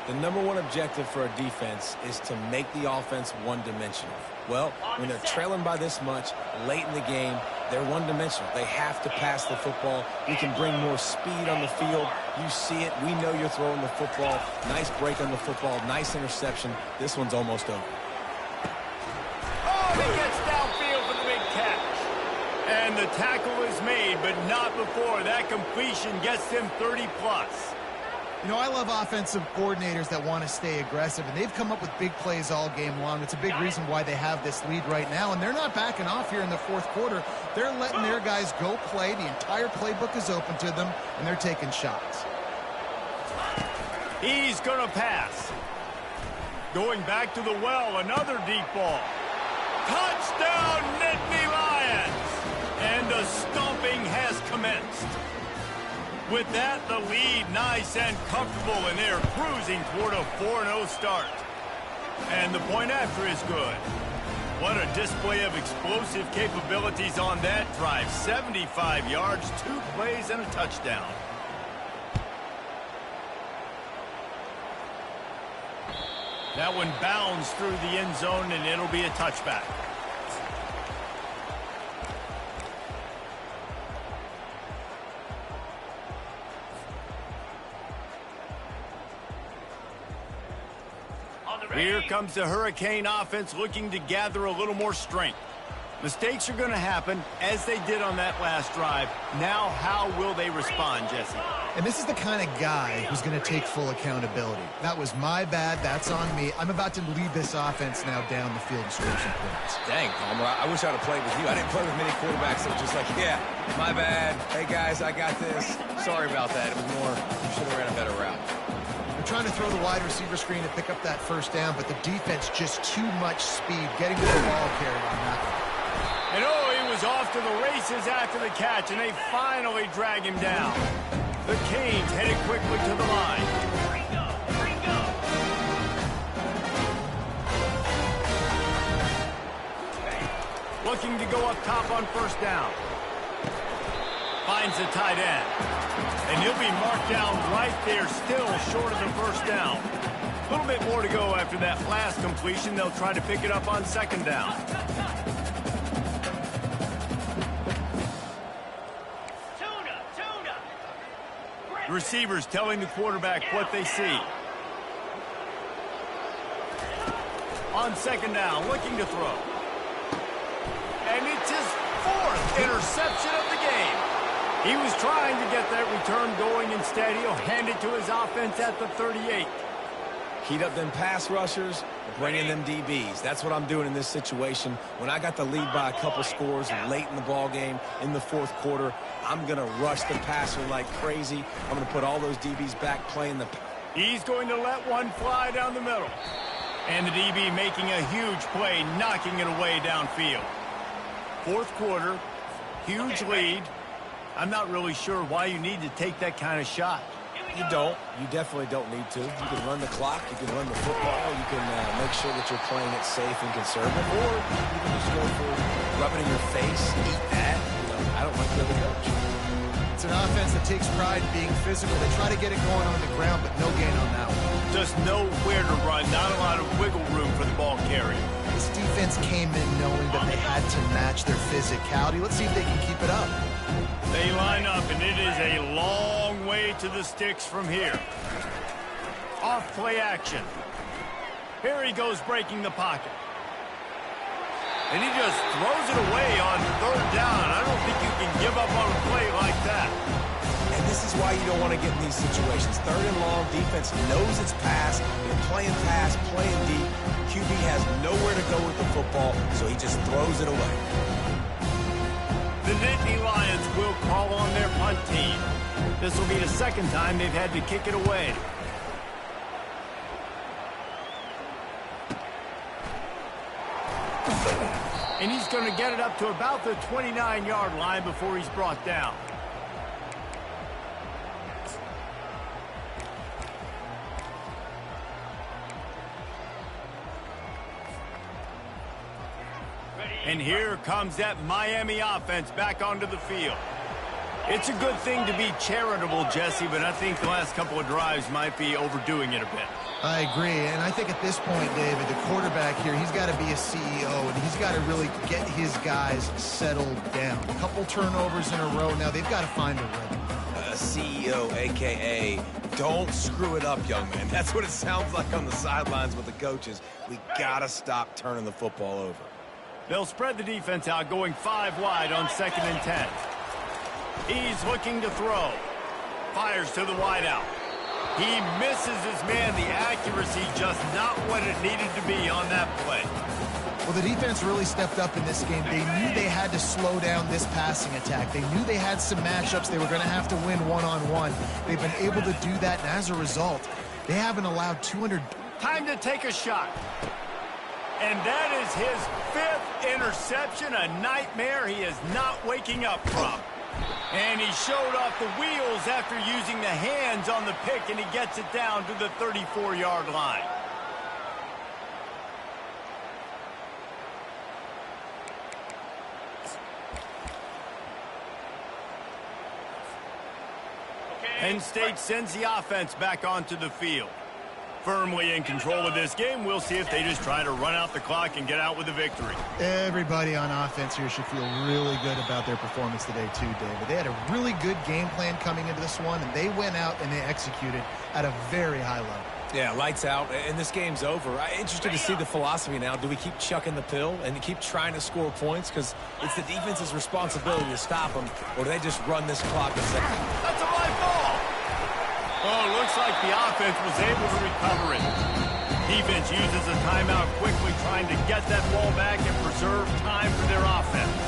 The number one objective for a defense is to make the offense one-dimensional. Well, when they're trailing by this much late in the game, they're one-dimensional. They have to pass the football. We can bring more speed on the field. You see it. We know you're throwing the football. Nice break on the football. Nice interception. This one's almost over. Oh, he gets downfield for the big catch. And the tackle is made, but not before. That completion gets them 30-plus. You know, I love offensive coordinators that want to stay aggressive, and they've come up with big plays all game long. It's a big reason why they have this lead right now, and they're not backing off here in the fourth quarter. They're letting their guys go play. The entire playbook is open to them, and they're taking shots. He's going to pass. Going back to the well, another deep ball. Touchdown, Nittany Lions! And the stomping has commenced. With that, the lead nice and comfortable, and they're cruising toward a 4-0 start. And the point after is good. What a display of explosive capabilities on that drive. 75 yards, 2 plays, and a touchdown. That one bounds through the end zone, and it'll be a touchback. Here comes the Hurricane offense looking to gather a little more strength. Mistakes are going to happen, as they did on that last drive. Now, how will they respond, Jesse? And this is the kind of guy who's going to take full accountability. That was my bad. That's on me. I'm about to lead this offense now down the field and score some points. Dang, Palmer, I wish I'd have played with you. I didn't play with many quarterbacks that were just like, yeah, my bad. Hey, guys, I got this. Sorry about that. It was more, you should have ran a better route. They're trying to throw the wide receiver screen to pick up that first down, but the defense just too much speed getting to the ball carrier on that one. And oh, he was off to the races after the catch, and they finally drag him down. The Canes headed quickly to the line. Looking to go up top on first down. Finds the tight end. And he'll be marked down right there, still short of the first down. A little bit more to go after that last completion. They'll try to pick it up on second down. The receivers telling the quarterback what they see. On second down, looking to throw. And it's his 4th interception of the game. He was trying to get that return going. Instead, he'll hand it to his offense at the 38. Heat up them pass rushers, bring in them DBs. That's what I'm doing in this situation. When I got the lead by a couple scores late in the ball game, in the fourth quarter, I'm going to rush the passer like crazy. I'm going to put all those DBs back playing the... He's going to let one fly down the middle. And the DB making a huge play, knocking it away downfield. Fourth quarter, huge lead. I'm not really sure why you need to take that kind of shot. You don't. You definitely don't need to. You can run the clock. You can run the football. You can make sure that you're playing it safe and conservative. Or you can just go for rub it in your face, eat that. You know, I don't like the other coach. It's an offense that takes pride in being physical. They try to get it going on the ground, but no gain on that one. Just nowhere to run, not a lot of wiggle room for the ball carrier. This defense came in knowing that they had to match their physicality. Let's see if they can keep it up. They line up, and it is a long way to the sticks from here. Off play action. Here he goes breaking the pocket. And he just throws it away on third down. I don't think you can give up on a play like that. And this is why you don't want to get in these situations. Third and long, defense knows it's pass. They're playing pass, playing deep. QB has nowhere to go with the football, so he just throws it away. The Nittany Lions will call on their punt team. This will be the second time they've had to kick it away. And he's going to get it up to about the 29-yard line before he's brought down. And here comes that Miami offense back onto the field. It's a good thing to be charitable, Jesse, but I think the last couple of drives might be overdoing it a bit. I agree, and I think at this point, David, the quarterback here, he's got to be a CEO, and he's got to really get his guys settled down. A couple turnovers in a row. Now they've got to find a rhythm. CEO, a.k.a. don't screw it up, young man. That's what it sounds like on the sidelines with the coaches. We got to stop turning the football over. They'll spread the defense out, going 5 wide on 2nd and 10. He's looking to throw. Fires to the wideout. He misses his man. The accuracy just not what it needed to be on that play. Well, the defense really stepped up in this game. They knew they had to slow down this passing attack. They knew they had some matchups they were going to have to win one-on-one. They've been able to do that, and as a result, they haven't allowed 200... Time to take a shot. And that is his 5th interception, a nightmare he is not waking up from. And he showed off the wheels after using the hands on the pick, and he gets it down to the 34-yard line. Penn State sends the offense back onto the field. Firmly in control of this game. We'll see if they just try to run out the clock and get out with a victory. Everybody on offense here should feel really good about their performance today too, David. They had a really good game plan coming into this one, and they went out and they executed at a very high level. Yeah, lights out, and this game's over. I'm interested to see the philosophy now. Do we keep chucking the pill and keep trying to score points? Because it's the defense's responsibility to stop them, or do they just run this clock a second? That's a live ball. Oh, looks like the offense was able to recover it. Defense uses a timeout quickly, trying to get that ball back and preserve time for their offense.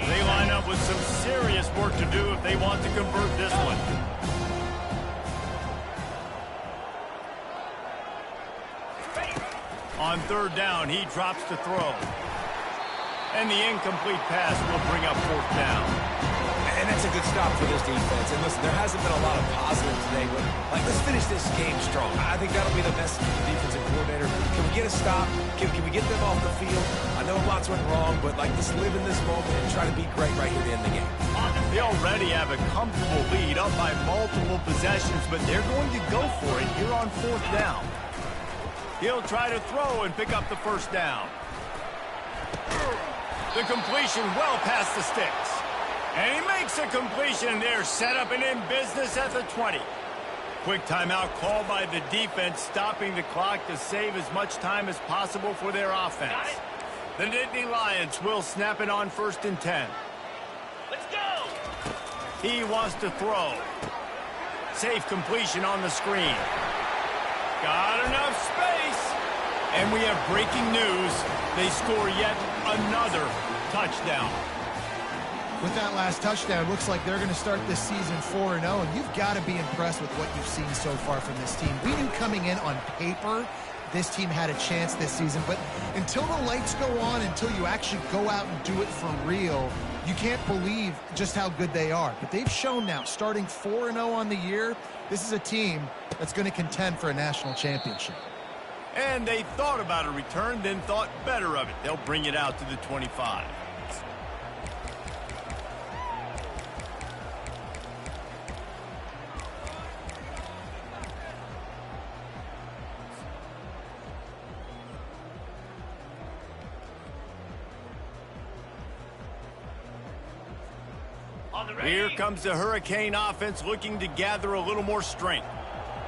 They line up with some serious work to do if they want to convert this one. On 3rd down, he drops to throw. And the incomplete pass will bring up 4th down. And that's a good stop for this defense. And listen, there hasn't been a lot of positives today, but let's finish this game strong. I think that'll be the message of the defensive coordinator. Can we get a stop? Can we get them off the field? I know lots went wrong, but let's live in this moment and try to be great right here to end the game. They already have a comfortable lead, up by multiple possessions, but they're going to go for it here on 4th down. He'll try to throw and pick up the 1st down. The completion well past the sticks. And he makes a completion there, set up and in business at the 20. Quick timeout called by the defense, stopping the clock to save as much time as possible for their offense. The Nittany Lions will snap it on 1st and 10. Let's go! He wants to throw. Safe completion on the screen. Got enough space. And we have breaking news. They score yet another touchdown. With that last touchdown, looks like they're going to start this season 4-0, and you've got to be impressed with what you've seen so far from this team. We knew coming in on paper this team had a chance this season, but until the lights go on, until you actually go out and do it for real, you can't believe just how good they are. But they've shown now, starting 4-0 on the year, this is a team that's going to contend for a national championship. And they thought about a return, then thought better of it. They'll bring it out to the 25. On the ready. Here comes the Hurricane offense looking to gather a little more strength.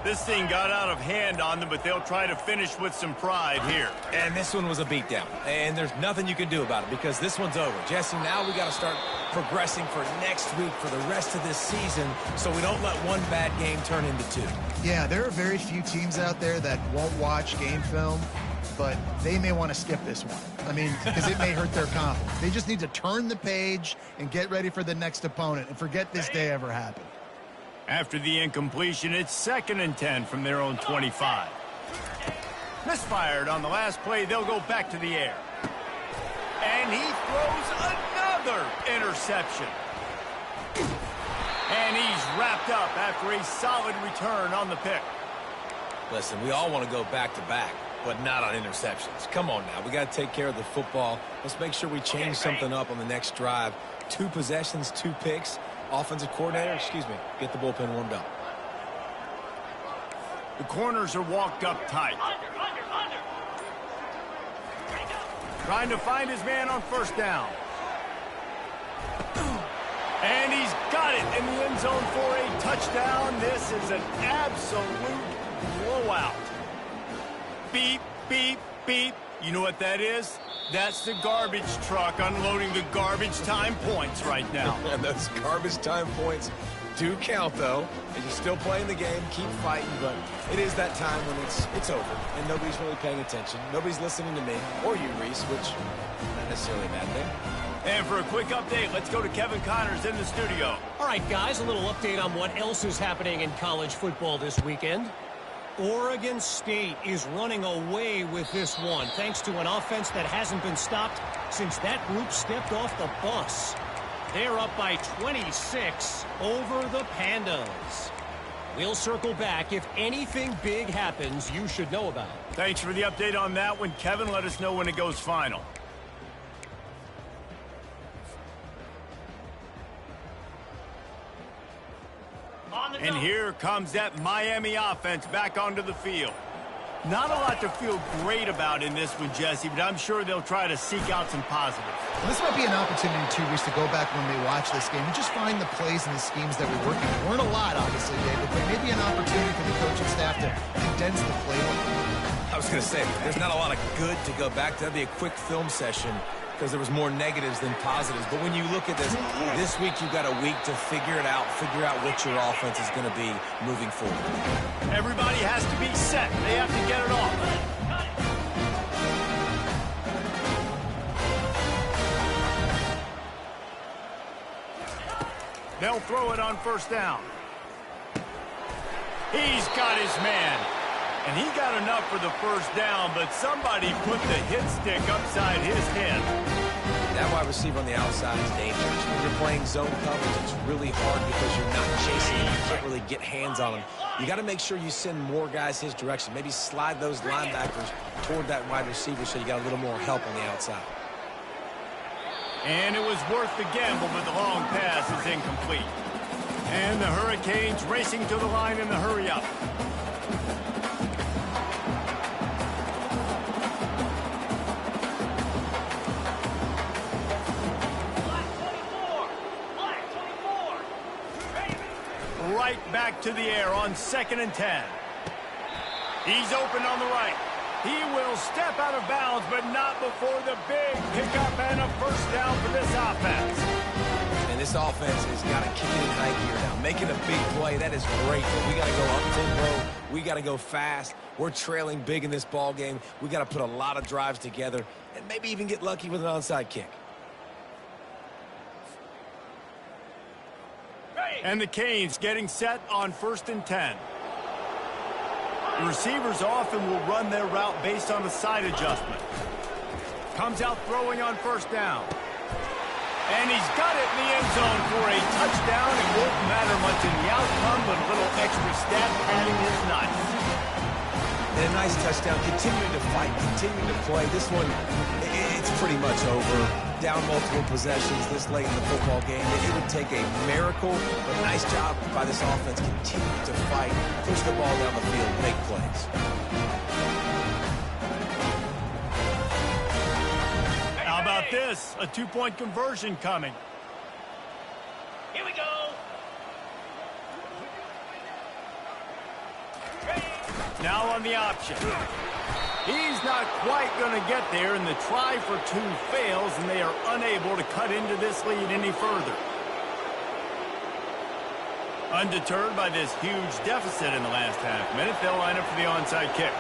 This thing got out of hand on them, but they'll try to finish with some pride here. And this one was a beatdown. And there's nothing you can do about it because this one's over. Jesse, now we got to start progressing for next week for the rest of this season so we don't let one bad game turn into two. Yeah, there are very few teams out there that won't watch game film, but they may want to skip this one. I mean, because it may hurt their confidence. They just need to turn the page and get ready for the next opponent and forget this day ever happened. After the incompletion, it's 2nd and 10 from their own 25. Misfired on the last play, they'll go back to the air. And he throws another interception. And he's wrapped up after a solid return on the pick. Listen, we all want to go back-to-back, but not on interceptions. Come on now. We got to take care of the football. Let's make sure we change something up on the next drive. 2 possessions, 2 picks. Offensive coordinator, get the bullpen warmed up. The corners are walked up tight. Under. Trying to find his man on first down. And he's got it in the end zone for a touchdown. This is an absolute blowout. Beep, beep, beep. You know what that is? That's the garbage truck unloading the garbage time points right now. And those garbage time points do count, though. And you're still playing the game, keep fighting, but it is that time when it's over, and nobody's really paying attention. Nobody's listening to me, or you, Reese, which not necessarily a bad thing. And for a quick update, let's go to Kevin Connors in the studio. All right, guys, a little update on what else is happening in college football this weekend. Oregon State is running away with this one, thanks to an offense that hasn't been stopped since that group stepped off the bus. They're up by 26 over the Pandas. We'll circle back. If anything big happens, you should know about it. Thanks for the update on that one, Kevin. Let us know when it goes final. And here comes that Miami offense back onto the field. Not a lot to feel great about in this one, Jesse, but I'm sure they'll try to seek out some positives. Well, this might be an opportunity, too, Reese, to go back when they watch this game and just find the plays and the schemes that we're working on. Weren't a lot, obviously, David, but maybe an opportunity for the coaching staff to condense the playbook. I was going to say, there's not a lot of good to go back to. That'd be a quick film session because there was more negatives than positives. But when you look at this week you've got a week to figure out what your offense is going to be moving forward. Everybody has to be set. They have to get it off. They'll throw it on first down. He's got his man. And he got enough for the first down, but somebody put the hit stick upside his head. That wide receiver on the outside is dangerous. When you're playing zone coverage, it's really hard because you're not chasing him. You can't really get hands on him. You got to make sure you send more guys his direction. Maybe slide those linebackers toward that wide receiver so you got a little more help on the outside. And it was worth the gamble, but the long pass is incomplete. And the Hurricanes racing to the line in the hurry-up. Right back to the air on 2nd and 10. He's open on the right. He will step out of bounds, but not before the big pickup and a first down for this offense. And this offense has got to kick it in high gear now. Making a big play, that is great, but we got to go up-tempo. We got to go fast. We're trailing big in this ball game. We got to put a lot of drives together and maybe even get lucky with an onside kick. And the Canes getting set on 1st and 10. The receivers often will run their route based on a side adjustment. Comes out throwing on first down. And he's got it in the end zone for a touchdown. It won't matter much in the outcome, but a little extra stat padding is nice. And a nice touchdown. Continuing to fight, continuing to play. This one, it's pretty much over. Down multiple possessions this late in the football game. It would take a miracle, but nice job by this offense. Continue to fight, push the ball down the field, make plays. How about this? A 2-point conversion coming. Here we Now on the option. He's not quite going to get there, and the try for two fails, and they are unable to cut into this lead any further. Undeterred by this huge deficit in the last half minute, they'll line up for the onside kick.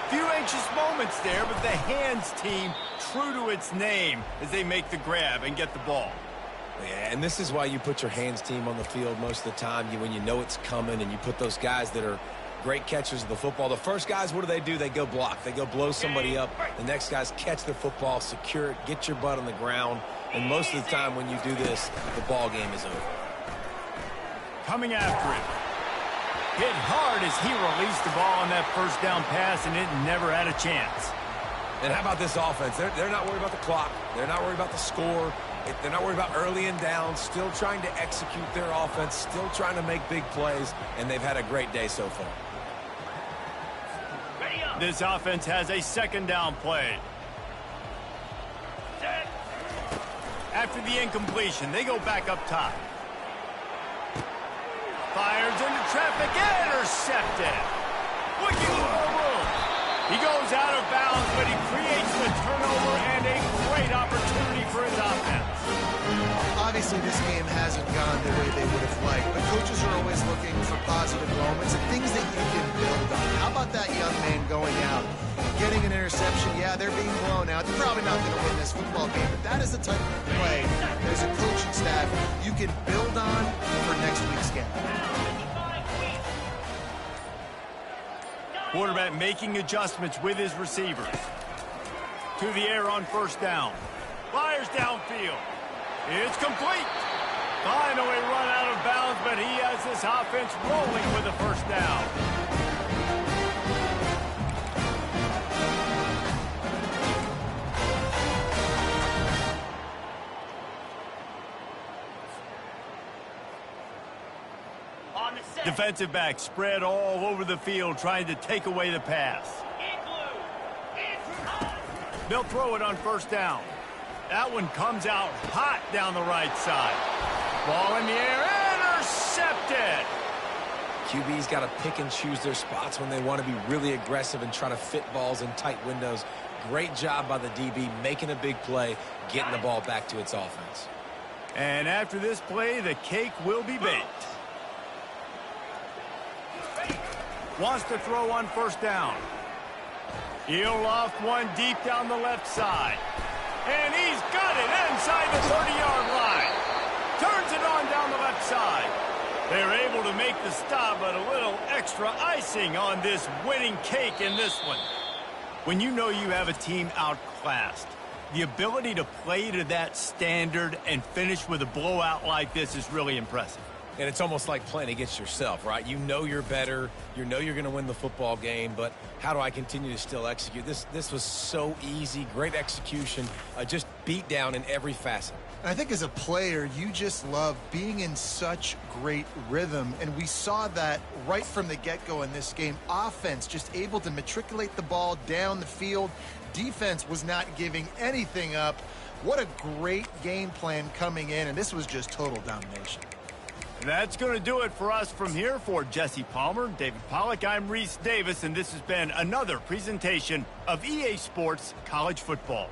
Few anxious moments there, but the hands team true to its name as they make the grab and get the ball. Yeah, and this is why you put your hands team on the field most of the time when you know it's coming, and you put those guys that are great catchers of the football. The first guys, what do? They go block. They go blow somebody up. The next guys catch the football, secure it, get your butt on the ground. And most of the time when you do this, the ball game is over. Coming after it. Hit hard as he released the ball on that first down pass, and it never had a chance. And how about this offense? They're not worried about the clock. They're not worried about the score. They're not worried about early and down. Still trying to execute their offense. Still trying to make big plays. And they've had a great day so far. This offense has a second down play. After the incompletion, they go back up top. Fires into traffic, intercepted. Looking for more room. He goes out of bounds, but he creates the turnover and a great opportunity for his offense. Obviously, this game hasn't gone the way they would have liked, but coaches are always looking for positive moments and things that you can build on. How about that young man going out, getting an interception? Yeah, they're being blown out. They're probably not going to win this football game, but that is the type of play as a coaching staff you can build on for next week's game. Quarterback making adjustments with his receivers. To the air on first down. Fires downfield. It's complete. Finally run out of bounds, but he has this offense rolling with the first down. Defensive back spread all over the field trying to take away the pass. They'll throw it on first down. That one comes out hot down the right side. Ball in the air, intercepted. QB's got to pick and choose their spots when they want to be really aggressive and try to fit balls in tight windows. Great job by the DB making a big play, getting the ball back to its offense. And after this play, the cake will be baked. Wants to throw on first down. He'll loft one deep down the left side. And he's got it inside the 30-yard line. Turns it on down the left side. They're able to make the stop, but a little extra icing on this winning cake in this one. When you know you have a team outclassed, the ability to play to that standard and finish with a blowout like this is really impressive. And it's almost like playing against yourself, right? You know you're better. You know you're going to win the football game, but how do I continue to still execute? This was so easy, great execution, just beat down in every facet. I think as a player, you just love being in such great rhythm, and we saw that right from the get-go in this game. Offense just able to matriculate the ball down the field. Defense was not giving anything up. What a great game plan coming in, and this was just total domination. That's going to do it for us from here. For Jesse Palmer, David Pollack, I'm Reese Davis, and this has been another presentation of EA Sports College Football.